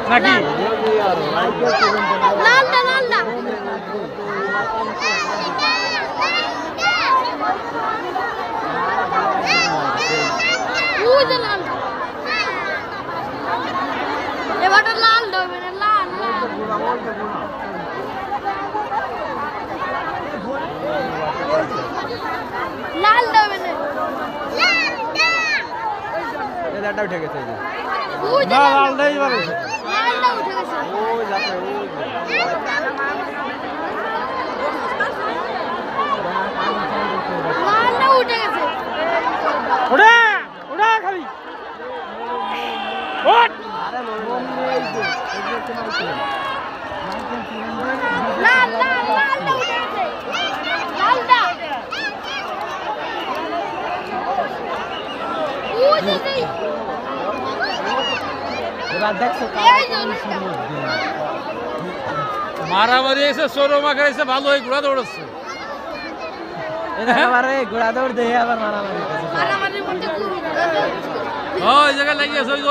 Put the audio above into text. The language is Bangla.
নাকি লালটা লালটা ওই যে লালটা এবারটা লাল দেবে না লাল লাল লাল দেবে না এটা উঠে গেছে এই যে ওই যে না লালটাই ভালো লালটা উঠে গেছে ওই যাচ্ছে ওই লালটা উঠে গেছে ওটা ওটা খালি ওট আরে লোন নেই তো এগুলো তো নাই তো লাল লাল লালটা উঠে গেছে লালটা ওই যে সেই এবার দেখছো এই যে ওটা। মারামারি এসে সরমা খাইছে ভালো এই ঘোড়া দৌড়াচ্ছে এটা আবার এই ঘোড়া দৌড় দেয় আবার মারামারি করছে মারামারির মধ্যে খুব ওই জায়গায় লাগিয়েছে ওই